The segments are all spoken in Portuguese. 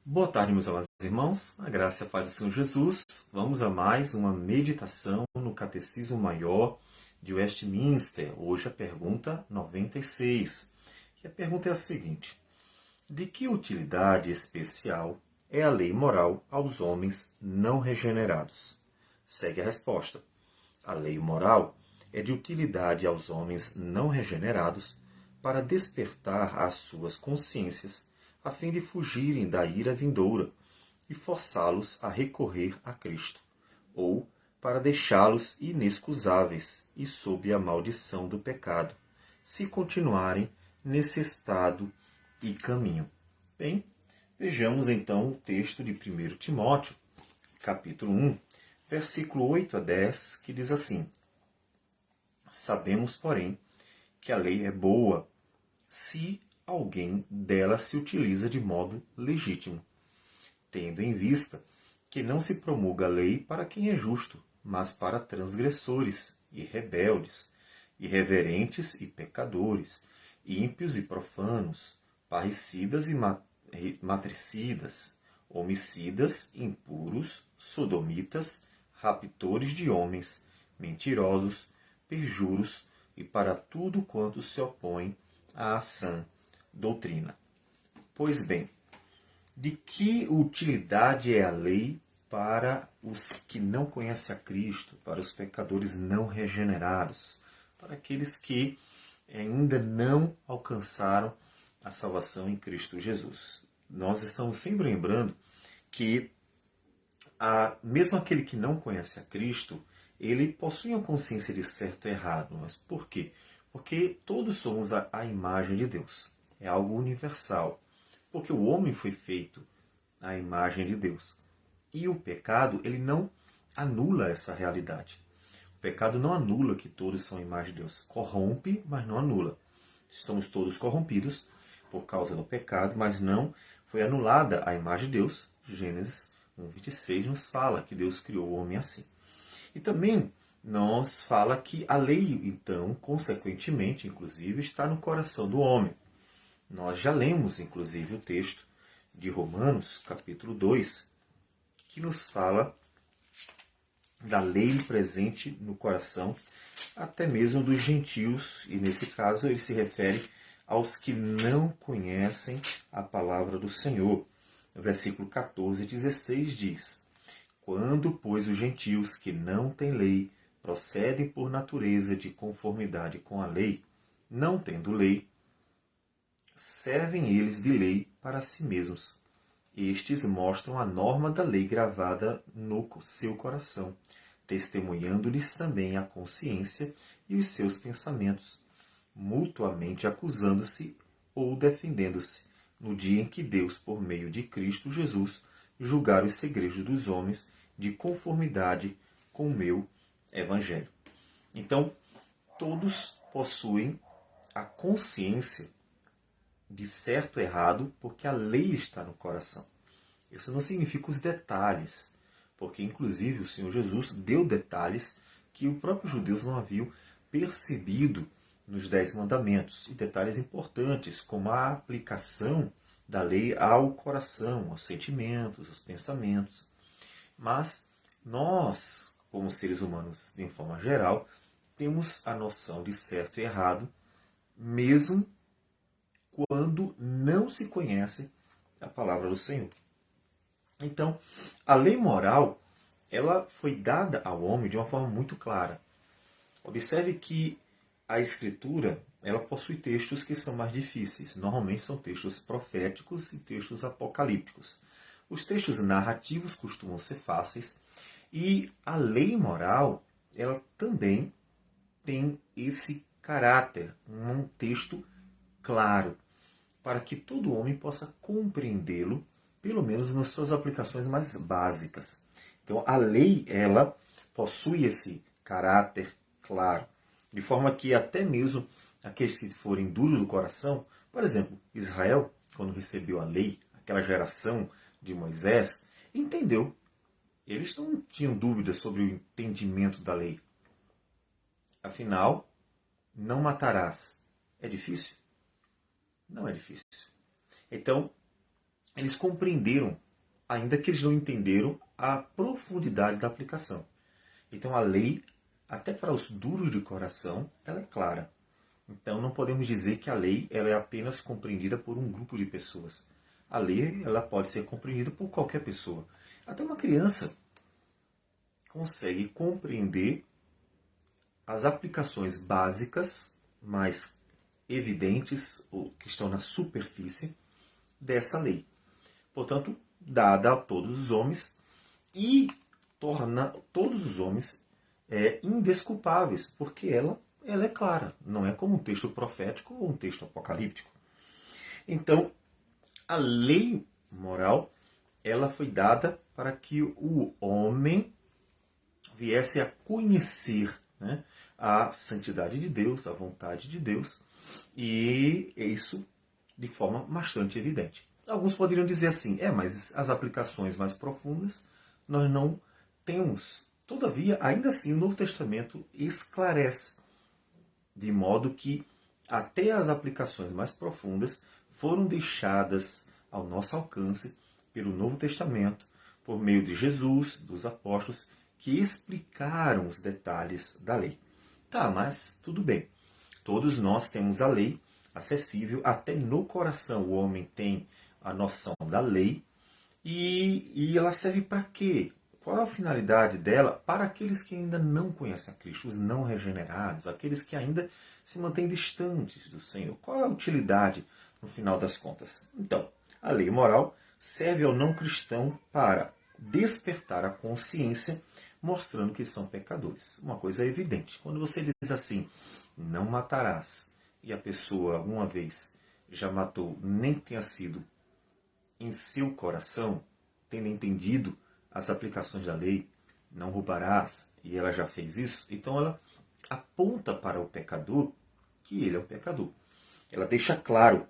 Boa tarde, meus amados irmãos. A graça e a paz do Senhor Jesus. Vamos a mais uma meditação no Catecismo Maior de Westminster. Hoje a pergunta 96. E a pergunta é a seguinte: de que utilidade especial é a lei moral aos homens não regenerados? Segue a resposta. A lei moral é de utilidade aos homens não regenerados para despertar as suas consciências a fim de fugirem da ira vindoura e forçá-los a recorrer a Cristo, ou para deixá-los inexcusáveis e sob a maldição do pecado, se continuarem nesse estado e caminho. Bem, vejamos então o texto de 1 Timóteo, capítulo 1, versículo 8 a 10, que diz assim: Sabemos, porém, que a lei é boa se alguém dela se utiliza de modo legítimo, tendo em vista que não se promulga a lei para quem é justo, mas para transgressores e rebeldes, irreverentes e pecadores, ímpios e profanos, parricidas e matricidas, homicidas, impuros, sodomitas, raptores de homens, mentirosos, perjuros e para tudo quanto se opõe à sã doutrina. Pois bem, de que utilidade é a lei para os que não conhecem a Cristo, para os pecadores não regenerados, para aqueles que ainda não alcançaram a salvação em Cristo Jesus? Nós estamos sempre lembrando que mesmo aquele que não conhece a Cristo, ele possui a consciência de certo e errado. Mas por quê? Porque todos somos a imagem de Deus. É algo universal. Porque o homem foi feito à imagem de Deus. E o pecado, ele não anula essa realidade. O pecado não anula que todos são a imagem de Deus. Corrompe, mas não anula. Estamos todos corrompidos por causa do pecado, mas não foi anulada a imagem de Deus. Gênesis 1:26 nos fala que Deus criou o homem assim. E também nos fala que a lei, então, consequentemente, inclusive, está no coração do homem. Nós já lemos, inclusive, o texto de Romanos, capítulo 2, que nos fala da lei presente no coração, até mesmo dos gentios, e nesse caso ele se refere aos que não conhecem a palavra do Senhor. No versículo 14 e 16 diz: Quando, pois, os gentios que não têm lei procedem por natureza de conformidade com a lei, não tendo lei, servem eles de lei para si mesmos. Estes mostram a norma da lei gravada no seu coração, testemunhando-lhes também a consciência e os seus pensamentos, mutuamente acusando-se ou defendendo-se, no dia em que Deus, por meio de Cristo Jesus, julgar os segredos dos homens de conformidade com o meu Evangelho. Então, todos possuem a consciência de certo e errado, porque a lei está no coração. Isso não significa os detalhes, porque inclusive o Senhor Jesus deu detalhes que o próprio judeus não haviam percebido nos 10 mandamentos, e detalhes importantes, como a aplicação da lei ao coração, aos sentimentos, aos pensamentos. Mas nós, como seres humanos, de forma geral, temos a noção de certo e errado, mesmo quando não se conhece a palavra do Senhor. Então, a lei moral, ela foi dada ao homem de uma forma muito clara. Observe que a Escritura, ela possui textos que são mais difíceis. Normalmente são textos proféticos e textos apocalípticos. Os textos narrativos costumam ser fáceis e a lei moral, ela também tem esse caráter, um texto claro, para que todo homem possa compreendê-lo, pelo menos nas suas aplicações mais básicas. Então, a lei, ela possui esse caráter claro, de forma que até mesmo aqueles que forem duros do coração, por exemplo, Israel, quando recebeu a lei, aquela geração de Moisés, entendeu. Eles não tinham dúvidas sobre o entendimento da lei. Afinal, não matarás. É difícil? Não é difícil. Então, eles compreenderam, ainda que eles não entenderam a profundidade da aplicação. Então a lei, até para os duros de coração, ela é clara. Então não podemos dizer que a lei ela é apenas compreendida por um grupo de pessoas. A lei ela pode ser compreendida por qualquer pessoa. Até uma criança consegue compreender as aplicações básicas, mais evidentes, ou que estão na superfície dessa lei. Portanto, dada a todos os homens e torna todos os homens indesculpáveis, porque ela é clara, não é como um texto profético ou um texto apocalíptico. Então, a lei moral ela foi dada para que o homem viesse a conhecer, né, a santidade de Deus, a vontade de Deus, e isso de forma bastante evidente. Alguns poderiam dizer assim, mas as aplicações mais profundas nós não temos. Todavia, ainda assim, o Novo Testamento esclarece, de modo que até as aplicações mais profundas foram deixadas ao nosso alcance pelo Novo Testamento, por meio de Jesus, dos apóstolos, que explicaram os detalhes da lei. Tá, mas tudo bem. Todos nós temos a lei acessível, até no coração o homem tem a noção da lei. E ela serve para quê? Qual é a finalidade dela para aqueles que ainda não conhecem a Cristo, os não regenerados, aqueles que ainda se mantêm distantes do Senhor? Qual é a utilidade no final das contas? Então, a lei moral serve ao não cristão para despertar a consciência, mostrando que são pecadores. Uma coisa é evidente. Quando você diz assim, não matarás, e a pessoa alguma vez já matou, nem tenha sido em seu coração, tendo entendido as aplicações da lei, não roubarás, e ela já fez isso, então ela aponta para o pecador que ele é um pecador. Ela deixa claro,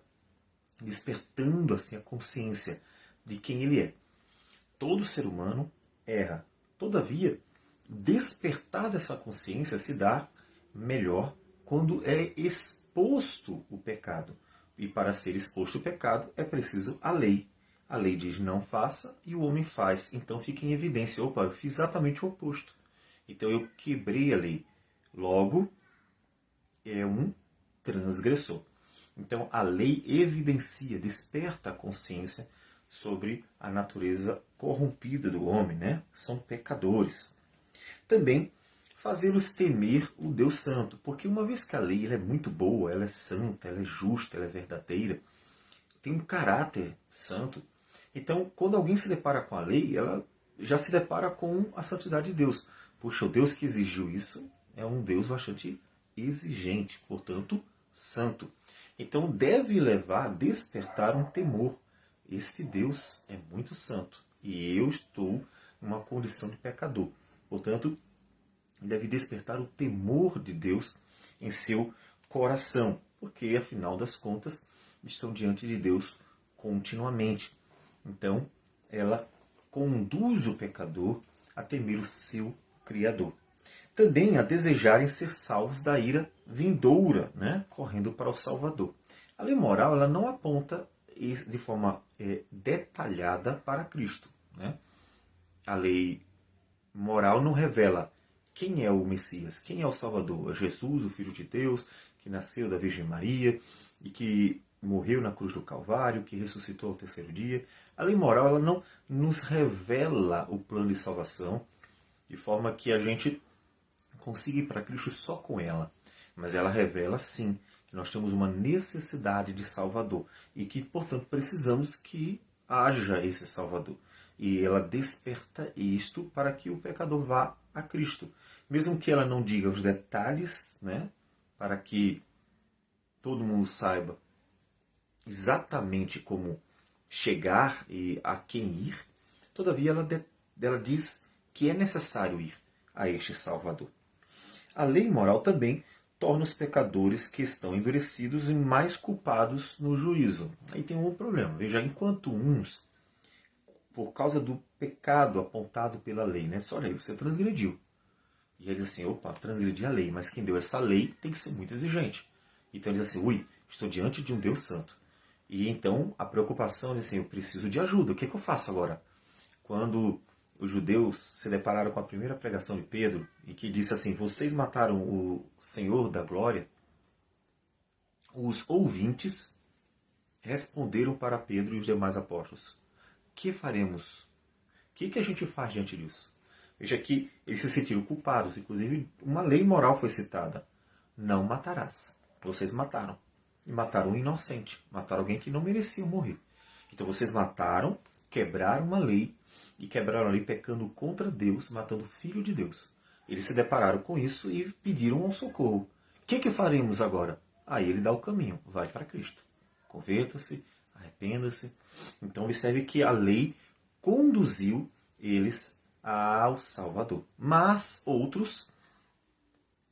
despertando assim a consciência de quem ele é. Todo ser humano erra. Todavia, despertar dessa consciência se dá melhor quando é exposto o pecado. E para ser exposto o pecado é preciso a lei. A lei diz não faça e o homem faz. Então fica em evidência. Opa, eu fiz exatamente o oposto. Então eu quebrei a lei. Logo, é um transgressor. Então a lei evidencia, desperta a consciência sobre a natureza corrompida do homem, né? São pecadores. Também fazê-los temer o Deus Santo, porque uma vez que a lei ela é muito boa, ela é santa, ela é justa, ela é verdadeira, tem um caráter santo. Então, quando alguém se depara com a lei, ela já se depara com a santidade de Deus. Puxa, o Deus que exigiu isso é um Deus bastante exigente, portanto, santo. Então, deve levar a despertar um temor. Esse Deus é muito santo e eu estou numa condição de pecador. Portanto, deve despertar o temor de Deus em seu coração, porque, afinal das contas, estão diante de Deus continuamente. Então, ela conduz o pecador a temer o seu Criador. Também a desejarem ser salvos da ira vindoura, né? Correndo para o Salvador. A lei moral ela não aponta de forma detalhada para Cristo. Né? A lei moral não revela quem é o Messias, quem é o Salvador. É Jesus, o Filho de Deus, que nasceu da Virgem Maria e que morreu na cruz do Calvário, que ressuscitou ao terceiro dia. A lei moral ela não nos revela o plano de salvação, de forma que a gente consiga ir para Cristo só com ela. Mas ela revela, sim, que nós temos uma necessidade de Salvador e que, portanto, precisamos que haja esse Salvador. E ela desperta isto para que o pecador vá a Cristo. Mesmo que ela não diga os detalhes, né, para que todo mundo saiba exatamente como chegar e a quem ir, todavia ela diz que é necessário ir a este Salvador. A lei moral também torna os pecadores que estão endurecidos e mais culpados no juízo. Aí tem um problema. Veja, enquanto uns, por causa do pecado apontado pela lei, né? Olha aí, você transgrediu. E ele diz assim, opa, transgredi a lei, mas quem deu essa lei tem que ser muito exigente. Então ele diz assim, ui, estou diante de um Deus santo. E então a preocupação é assim, eu preciso de ajuda, o que eu faço agora? Quando os judeus se depararam com a primeira pregação de Pedro, e que disse assim, vocês mataram o Senhor da Glória, os ouvintes responderam para Pedro e os demais apóstolos, que faremos? O que a gente faz diante disso? Veja que eles se sentiram culpados, inclusive uma lei moral foi citada. Não matarás. Vocês mataram. E mataram um inocente. Mataram alguém que não merecia morrer. Então vocês mataram, quebraram uma lei, e quebraram a lei pecando contra Deus, matando o Filho de Deus. Eles se depararam com isso e pediram um socorro. O que faremos agora? Aí ele dá o caminho. Vai para Cristo. Converta-se, arrependa-se. Então observe que a lei conduziu eles ao Salvador. Mas outros,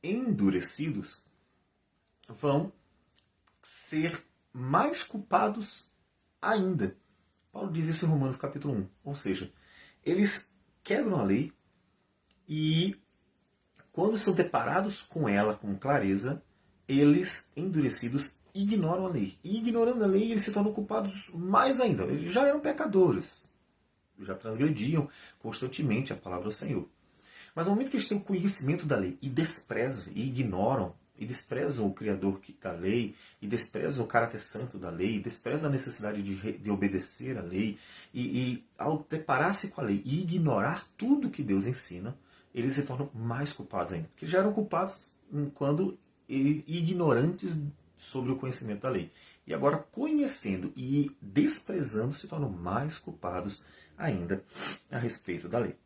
endurecidos, vão ser mais culpados ainda. Paulo diz isso em Romanos capítulo 1. Ou seja, eles quebram a lei e, quando são deparados com ela com clareza, eles, endurecidos, ignoram a lei. E ignorando a lei, eles se tornam culpados mais ainda. Eles já eram pecadores. Já transgrediam constantemente a palavra do Senhor. Mas no momento que eles têm o conhecimento da lei e desprezam, e ignoram, e desprezam o Criador da lei, e desprezam o caráter santo da lei, e desprezam a necessidade de obedecer à lei, e ao deparar-se com a lei e ignorar tudo que Deus ensina, eles se tornam mais culpados ainda. Porque já eram culpados quando ignorantes sobre o conhecimento da lei. E agora, conhecendo e desprezando, se tornam mais culpados ainda a respeito da lei.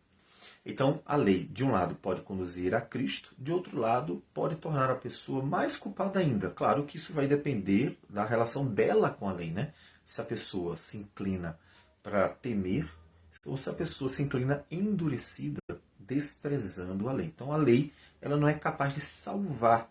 Então, a lei, de um lado, pode conduzir a Cristo, de outro lado, pode tornar a pessoa mais culpada ainda. Claro que isso vai depender da relação dela com a lei, né? Se a pessoa se inclina para temer, ou se a pessoa se inclina endurecida, desprezando a lei. Então, a lei, ela não é capaz de salvar,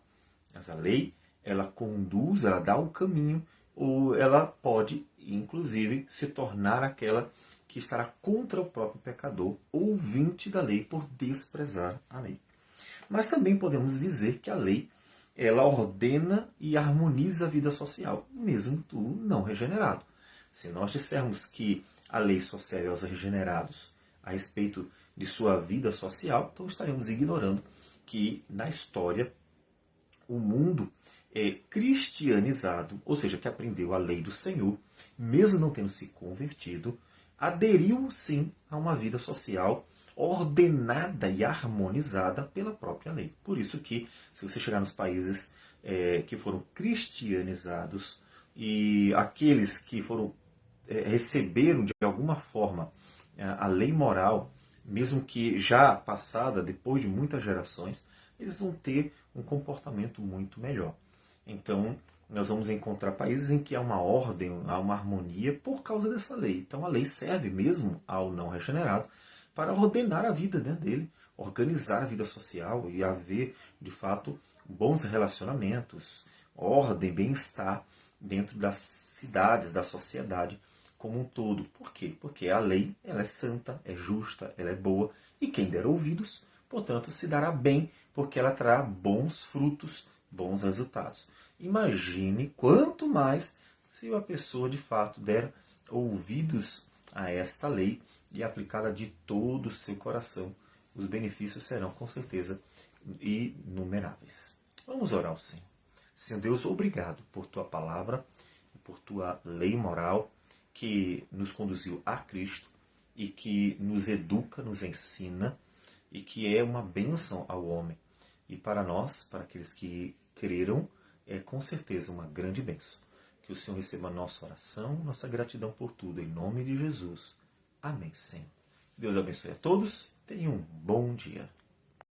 mas a lei, ela conduz, ela dá o caminho, ou ela pode, inclusive, se tornar aquela que estará contra o próprio pecador, ouvinte da lei, por desprezar a lei. Mas também podemos dizer que a lei, ela ordena e harmoniza a vida social, mesmo tu não regenerado. Se nós dissermos que a lei só serve aos regenerados a respeito de sua vida social, então estaremos ignorando que na história o mundo é cristianizado, ou seja, que aprendeu a lei do Senhor, mesmo não tendo se convertido, aderiu sim a uma vida social ordenada e harmonizada pela própria lei. Por isso que, se você chegar nos países que foram cristianizados e aqueles que receberam de alguma forma a lei moral, mesmo que já passada, depois de muitas gerações, eles vão ter um comportamento muito melhor. Então, nós vamos encontrar países em que há uma ordem, há uma harmonia por causa dessa lei. Então a lei serve mesmo ao não regenerado para ordenar a vida dele, organizar a vida social e haver, de fato, bons relacionamentos, ordem, bem-estar dentro das cidades, da sociedade como um todo. Por quê? Porque a lei ela é santa, é justa, ela é boa e quem der ouvidos, portanto, se dará bem, porque ela trará bons frutos, bons resultados. Imagine quanto mais se a pessoa de fato der ouvidos a esta lei e aplicá-la de todo o seu coração. Os benefícios serão com certeza inumeráveis. Vamos orar ao Senhor. Senhor Deus, obrigado por tua palavra, por tua lei moral que nos conduziu a Cristo e que nos educa, nos ensina e que é uma bênção ao homem. E para nós, para aqueles que creram, é com certeza uma grande bênção. Que o Senhor receba a nossa oração, nossa gratidão por tudo, em nome de Jesus. Amém, Senhor. Deus abençoe a todos. Tenham um bom dia.